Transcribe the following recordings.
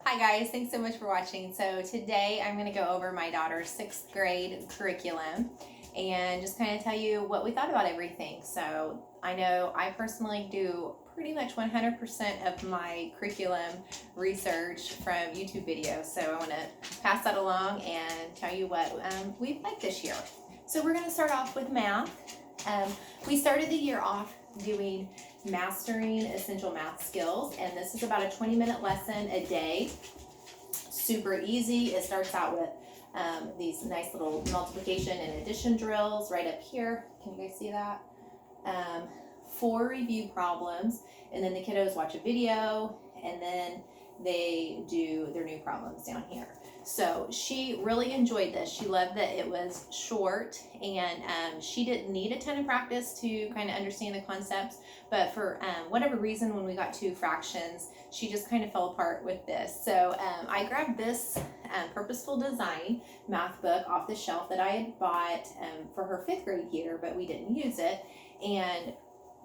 Hi guys, thanks so much for watching. So today I'm going to go over my daughter's 6th grade curriculum and just kind of tell you what we thought about everything. So I know I personally do pretty much 100% of my curriculum research from YouTube videos. So I want to pass that along and tell you what we've liked this year. So we're going to start off with math. We started the year off doing mastering essential math skills, and this is about a 20-minute lesson a day. Super easy. It starts out with these nice little multiplication and addition drills right up here. Can you guys see that? 4 review problems, and then the kiddos watch a video, and then they do their new problems down here. So she really enjoyed this. She loved that it was short, and she didn't need a ton of practice to kind of understand the concepts, but for whatever reason, when we got to fractions, she just kind of fell apart with this. So I grabbed this Purposeful Design math book off the shelf that I had bought for her 5th grade year, but we didn't use it, and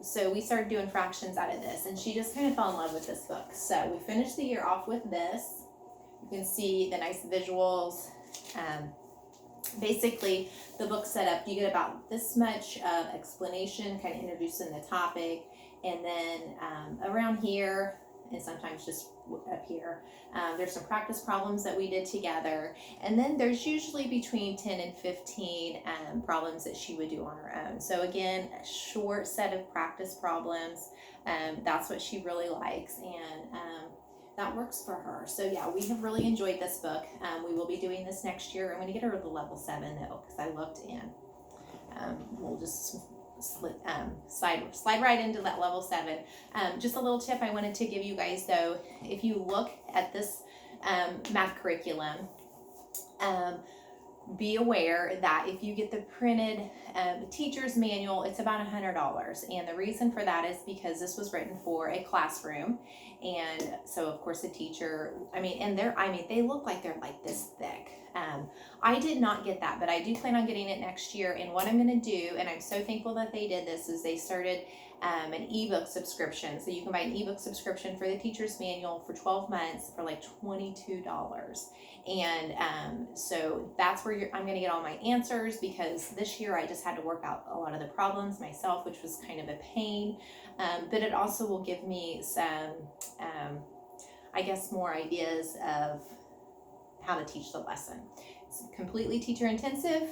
so we started doing fractions out of this, and she just kind of fell in love with this book. So we finished the year off with this. You can see the nice visuals. Basically, the book set up, you get about this much explanation, kind of introducing the topic, and then around here, and sometimes just up here, there's some practice problems that we did together, and then there's usually between 10 and 15 problems that she would do on her own. So again, a short set of practice problems. That's what she really likes, and that works for her. So yeah, we have really enjoyed this book. We will be doing this next year. I'm going to get her to the level 7 though, because I looked in. We'll just slide right into that level 7. Just a little tip I wanted to give you guys though, if you look at this math curriculum, be aware that if you get the printed teacher's manual, it's about $100. And the reason for that is because this was written for a classroom. And so of course the teacher, they look like they're like this thick. I did not get that, but I do plan on getting it next year. And what I'm going to do, and I'm so thankful that they did this, is they started an ebook subscription. So you can buy an ebook subscription for the teacher's manual for 12 months for like $22. And so that's where I'm going to get all my answers, because this year I just had to work out a lot of the problems myself, which was kind of a pain. But it also will give me some, more ideas of how to teach the lesson. It's completely teacher intensive.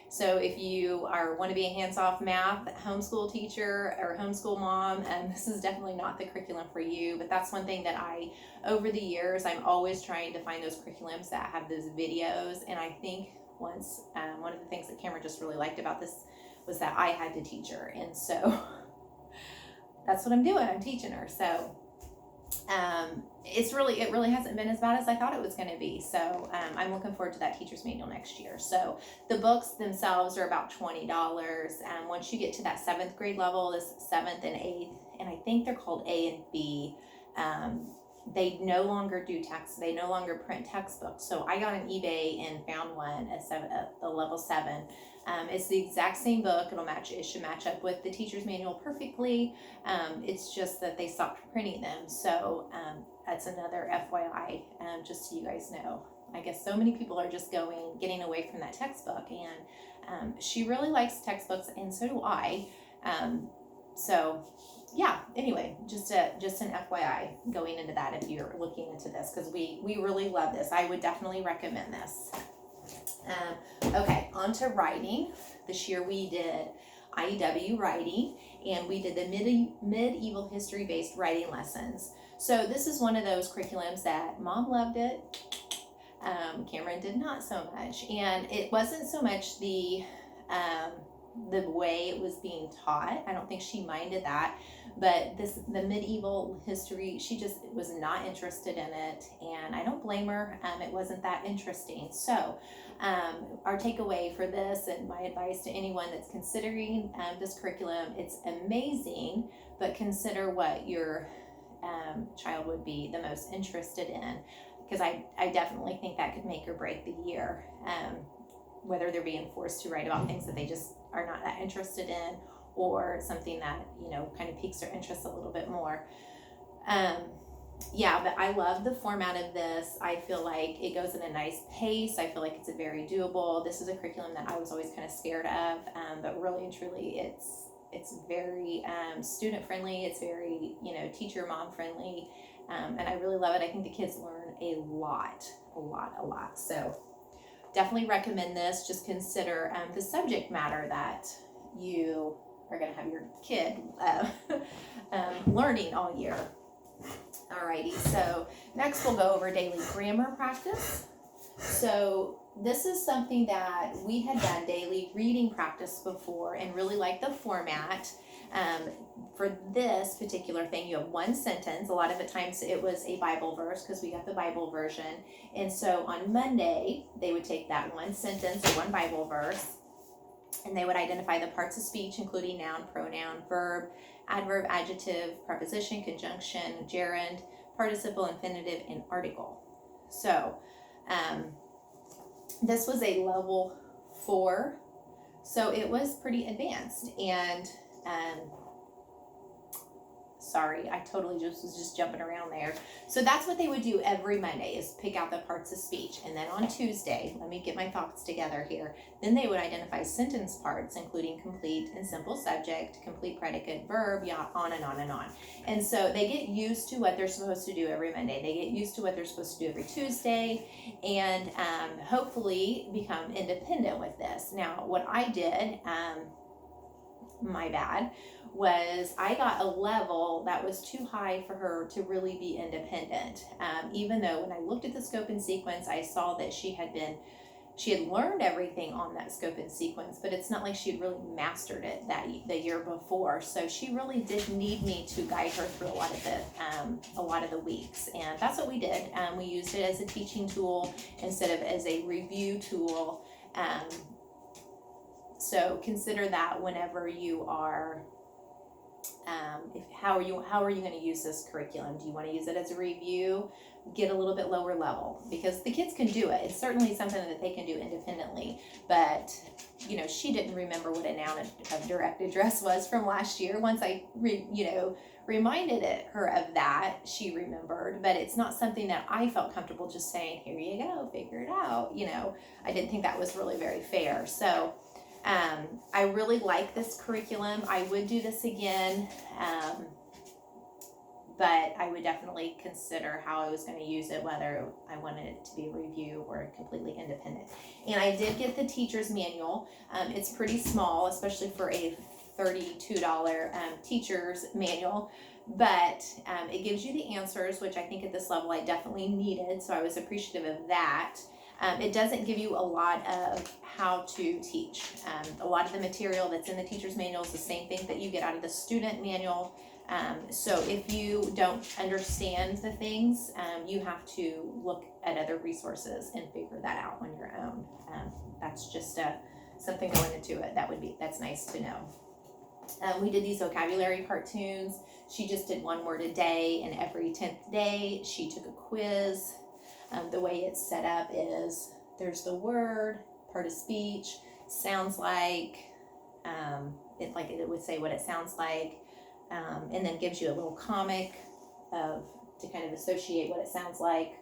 So if you want to be a hands-off math homeschool teacher or homeschool mom, this is definitely not the curriculum for you. But that's one thing that over the years, I'm always trying to find those curriculums that have those videos. And I think one of the things that Cameron just really liked about this was that I had to teach her. And so that's what I'm doing. I'm teaching her. So it really hasn't been as bad as I thought it was going to be. So I'm looking forward to that teacher's manual next year. So the books themselves are about $20. Once you get to that 7th grade level, this 7th and 8th, and I think they're called A and B, they no longer do text. They no longer print textbooks. So I got on eBay and found one at the level 7. It's the exact same book. It should match up with the teacher's manual perfectly. It's just that they stopped printing them. So that's another FYI, just so you guys know. I guess so many people are just getting away from that textbook, and she really likes textbooks, and so do I. So yeah, anyway, just an FYI going into that if you're looking into this, because we really love this. I would definitely recommend this. Okay, on to writing. This year we did IEW writing, and we did the medieval history based writing lessons. So this is one of those curriculums that Mom loved it. Cameron did not so much, and it wasn't so much the way it was being taught. I don't think she minded that, but the medieval history, she just was not interested in it, and I don't blame her. It wasn't that interesting. So our takeaway for this, and my advice to anyone that's considering this curriculum, it's amazing, but consider what your child would be the most interested in, because I definitely think that could make or break the year, whether they're being forced to write about things that they just are not that interested in, or something that kind of piques their interest a little bit more. Yeah, but I love the format of this. I feel like it goes in a nice pace. I feel like it's a very doable. This is a curriculum that I was always kind of scared of, but really and truly, it's very student friendly. It's very teacher mom friendly, and I really love it. I think the kids learn a lot. So definitely recommend this. Just consider the subject matter that you are going to have your kid learning all year. Alrighty, so next we'll go over daily grammar practice. So this is something that we had done daily reading practice before and really liked the format. For this particular thing, you have one sentence. A lot of the times it was a Bible verse because we got the Bible version. And so on Monday, they would take that one sentence or one Bible verse, and they would identify the parts of speech, including noun, pronoun, verb, adverb, adjective, preposition, conjunction, gerund, participle, infinitive, and article. So this was a level 4, so it was pretty advanced. And sorry, I totally was just jumping around there. So that's what they would do every Monday, is pick out the parts of speech. And then on Tuesday, let me get my thoughts together here. Then they would identify sentence parts, including complete and simple subject, complete predicate, verb, on and on and on. And so they get used to what they're supposed to do every Monday. They get used to what they're supposed to do every Tuesday, and hopefully become independent with this. Now, what I did, my bad, was I got a level that was too high for her to really be independent. Even though when I looked at the scope and sequence, I saw that she had learned everything on that scope and sequence, but it's not like she had really mastered it the year before. So she really did need me to guide her through a lot of the weeks, and that's what we did. We used it as a teaching tool instead of as a review tool. So consider that whenever you are. How are you going to use this curriculum? Do you want to use it as a review? Get a little bit lower level, because the kids can do it. It's certainly something that they can do independently, but she didn't remember what a noun of direct address was from last year. Once I reminded her of that, she remembered, but it's not something that I felt comfortable just saying, here you go, figure it out. I didn't think that was really very fair. So I really like this curriculum. I would do this again, but I would definitely consider how I was going to use it, whether I wanted it to be a review or completely independent. And I did get the teacher's manual. It's pretty small, especially for a $32 teacher's manual, but it gives you the answers, which I think at this level I definitely needed, so I was appreciative of that. It doesn't give you a lot of how to teach. A lot of the material that's in the teacher's manual is the same thing that you get out of the student manual. So if you don't understand the things, you have to look at other resources and figure that out on your own. That's just something going into it. That's nice to know. We did these vocabulary cartoons. She just did one word a day, and every 10th day she took a quiz. The way it's set up is there's the word, part of speech, sounds like, it would say what it sounds like, and then gives you a little comic to kind of associate what it sounds like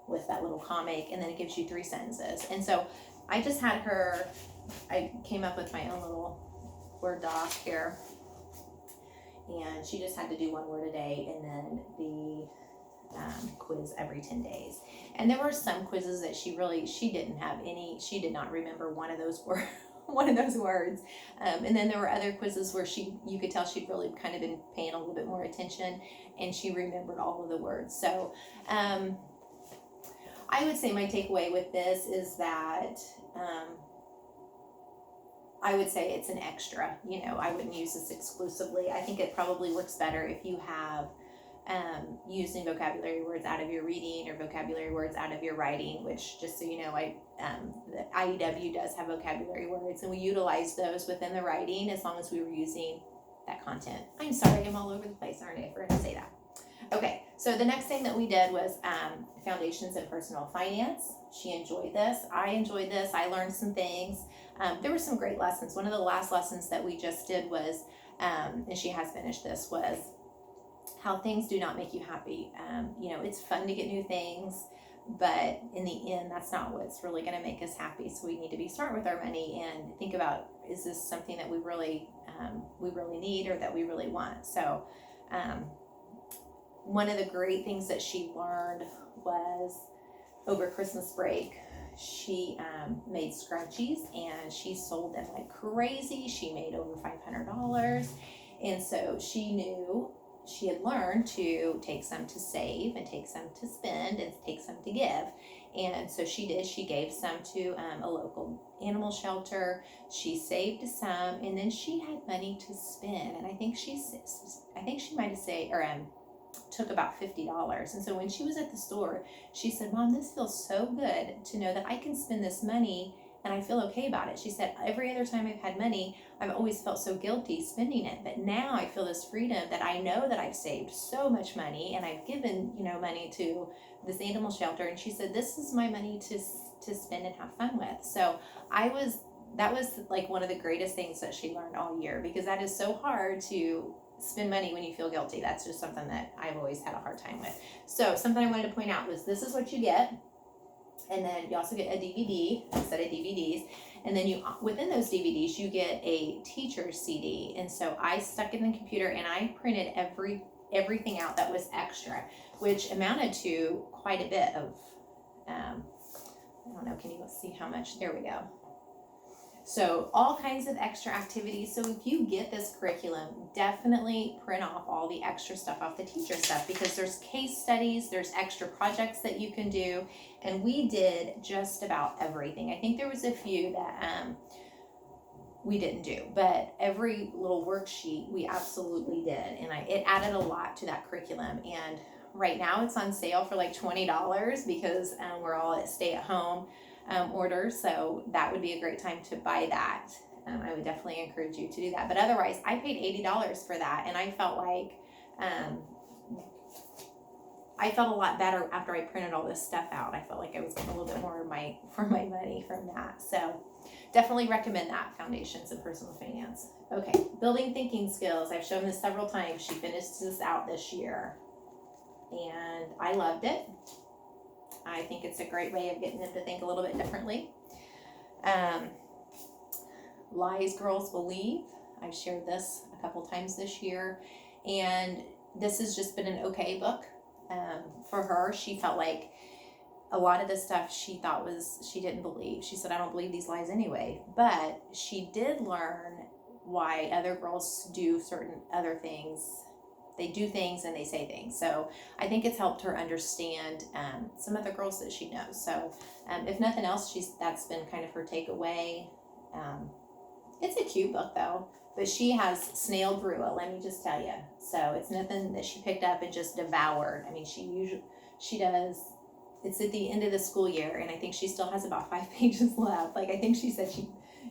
with that little comic, and then it gives you 3 sentences. And so I just had her, I came up with my own little Word doc here, and she just had to do 1 word a day, and then the quiz every 10 days. And there were some quizzes that she did not remember one of those words. And then there were other quizzes where you could tell she'd really kind of been paying a little bit more attention, and she remembered all of the words. So I would say my takeaway with this is that I would say it's an extra. I wouldn't use this exclusively. I think it probably works better if you have using vocabulary words out of your reading or vocabulary words out of your writing, which, just so you know, the IEW does have vocabulary words, and we utilize those within the writing as long as we were using that content. I'm sorry, I'm all over the place, aren't I? I forgot to say that. Okay, so the next thing that we did was Foundations in Personal Finance. She enjoyed this. I enjoyed this. I learned some things. There were some great lessons. One of the last lessons that we just did was, and she has finished this, was how things do not make you happy. It's fun to get new things, but in the end, that's not what's really going to make us happy. So we need to be smart with our money and think about, is this something that we really need, or that we really want? So one of the great things that she learned was over Christmas break, she made scrunchies and she sold them like crazy. She made over $500. And so she knew, she had learned to take some to save and take some to spend and take some to give. And so she did. She gave some to a local animal shelter. She saved some, and then she had money to spend. And I think she might have saved, or took about $50. And so when she was at the store, she said, "Mom, this feels so good to know that I can spend this money and I feel okay about it." She said, "Every other time I've had money, I've always felt so guilty spending it. But now I feel this freedom that I know that I've saved so much money and I've given, money to this animal shelter." And she said, "This is my money to spend and have fun with." So that was like one of the greatest things that she learned all year, because that is so hard to spend money when you feel guilty. That's just something that I've always had a hard time with. So something I wanted to point out was, this is what you get. And then you also get a DVD, a set of DVDs. And then within those DVDs, you get a teacher's CD. And so I stuck it in the computer and I printed everything out that was extra, which amounted to quite a bit of, I don't know, can you see how much? There we go. So all kinds of extra activities. So if you get this curriculum, definitely print off all the extra stuff off the teacher stuff, because there's case studies, there's extra projects that you can do. And we did just about everything. I think there was a few that we didn't do, but every little worksheet we absolutely did. And it added a lot to that curriculum. And right now it's on sale for like $20 because we're all at stay-at-home orders, so that would be a great time to buy that. I would definitely encourage you to do that. But otherwise, I paid $80 for that, and I felt like I felt a lot better after I printed all this stuff out. I felt like I was getting a little bit more for my money from that. So definitely recommend that, Foundations of Personal Finance. Okay, building thinking skills. I've shown this several times. She finished this out this year, and I loved it. I think it's a great way of getting them to think a little bit differently. Lies Girls Believe. I've shared this a couple times this year, and this has just been an okay book for her. She felt like a lot of the stuff she didn't believe. She said, "I don't believe these lies anyway." But she did learn why other girls do certain other things. They do things and they say things. So I think it's helped her understand some of the girls that she knows. So if nothing else, that's been kind of her takeaway. It's a cute book though, but she has snailed through it, let me just tell you. So it's nothing that she picked up and just devoured. I mean, she does. It's at the end of the school year, and I think she still has about 5 pages left. Like I think she said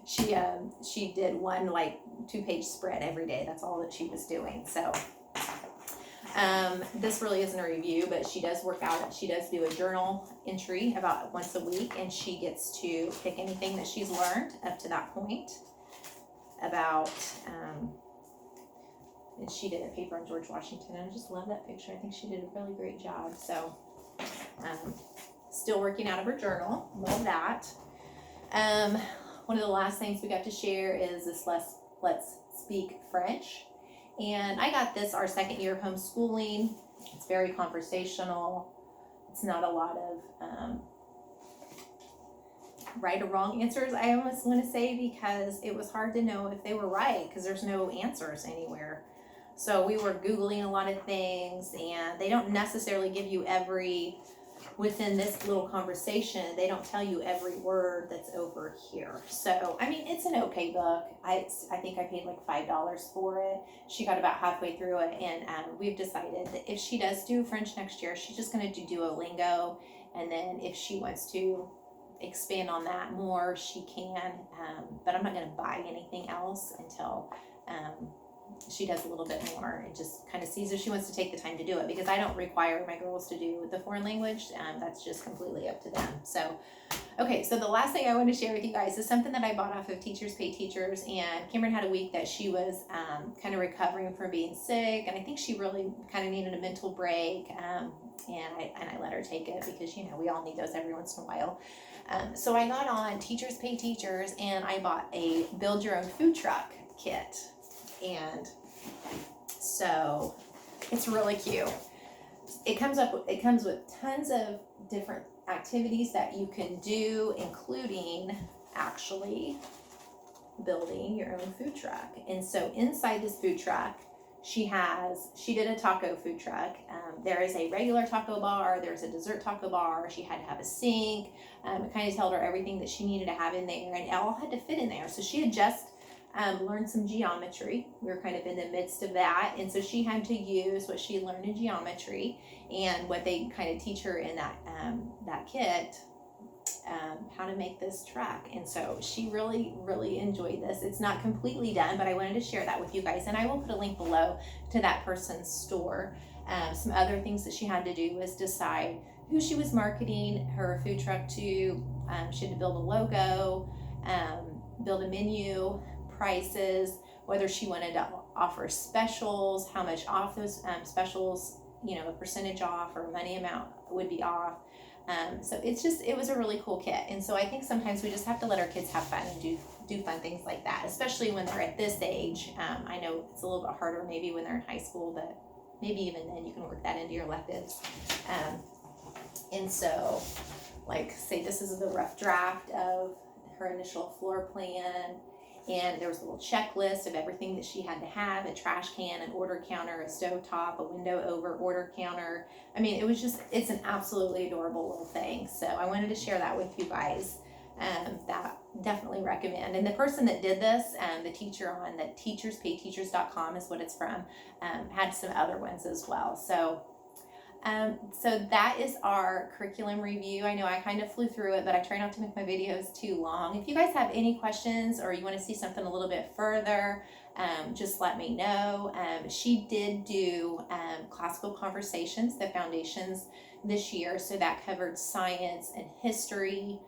she did one like 2-page spread every day. That's all that she was doing. So. This really isn't a review, but she does work out. She does do a journal entry about once a week, and she gets to pick anything that she's learned up to that point about, and she did a paper on George Washington, and I just love that picture. I think she did a really great job. So, still working out of her journal. Love that. One of the last things we got to share is this Let's Speak French. And I got this our second year of homeschooling. It's very conversational. It's not a lot of right or wrong answers, I almost want to say, because it was hard to know if they were right because there's no answers anywhere. So we were Googling a lot of things, and they don't necessarily give you within this little conversation, they don't tell you every word that's over here. So, I mean, it's an okay book. I think I paid like $5 for it. She got about halfway through it, and we've decided that if she does do French next year, she's just going to do Duolingo, and then if she wants to expand on that more, she can, but I'm not going to buy anything else until she does a little bit more and just kind of sees if she wants to take the time to do it, because I don't require my girls to do the foreign language. That's just completely up to them. So, okay, so the last thing I want to share with you guys is something that I bought off of Teachers Pay Teachers, and Cameron had a week that she was kind of recovering from being sick, and I think she really kind of needed a mental break, and I let her take it because, you know, we all need those every once in a while. So I got on Teachers Pay Teachers, and I bought a build your own food truck kit, and so it's really cute. It comes with tons of different activities that you can do, including actually building your own food truck. And so inside this food truck, she did a taco food truck. There is a regular taco bar, there's a dessert taco bar, she had to have a sink. It kind of told her everything that she needed to have in there, and it all had to fit in there. So she had just learned some geometry. We were kind of in the midst of that, and so she had to use what she learned in geometry and what they kind of teach her in that kit, how to make this truck. And so she really enjoyed this. It's not completely done, but I wanted to share that with you guys, and I will put a link below to that person's store. Some other things that she had to do was decide who she was marketing her food truck to. She had to build a logo, build a menu, prices, whether she wanted to offer specials, how much off those specials, you know, a percentage off or money amount would be off. So it was a really cool kit. And so I think sometimes we just have to let our kids have fun and do fun things like that, especially when they're at this age. I know it's a little bit harder maybe when they're in high school, but maybe even then you can work that into your electives. And so, like, say this is the rough draft of her initial floor plan, and there was a little checklist of everything that she had to have: a trash can, an order counter, a stovetop, a window over order counter. I mean, it's an absolutely adorable little thing. So I wanted to share that with you guys. That definitely recommend. And the person that did this, the teacher on the teacherspayteachers.com is what it's from, had some other ones as well. So that is our curriculum review. I know I kind of flew through it, but I try not to make my videos too long. If you guys have any questions or you want to see something a little bit further, just let me know. She did do classical conversations, the foundations, this year. So that covered science and history.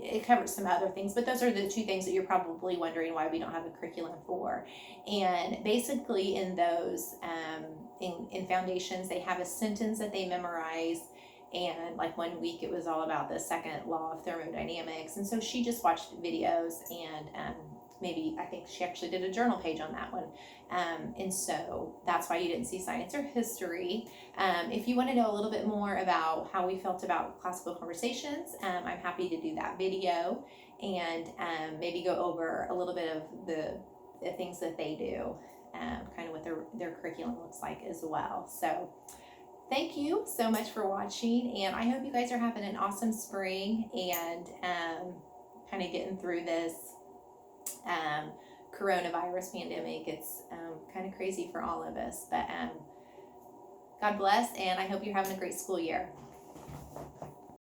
It covers some other things, but those are the two things that you're probably wondering why we don't have a curriculum for. And basically in those, in foundations, they have a sentence that they memorize, and like 1 week it was all about the second law of thermodynamics. And so she just watched videos, and I think she actually did a journal page on that one. And so that's why you didn't see science or history. If you want to know a little bit more about how we felt about classical conversations, I'm happy to do that video, and maybe go over a little bit of the things that they do, kind of what their curriculum looks like as well. So thank you so much for watching, and I hope you guys are having an awesome spring and kind of getting through this coronavirus pandemic. It's kind of crazy for all of us, but God bless, and I hope you're having a great school year.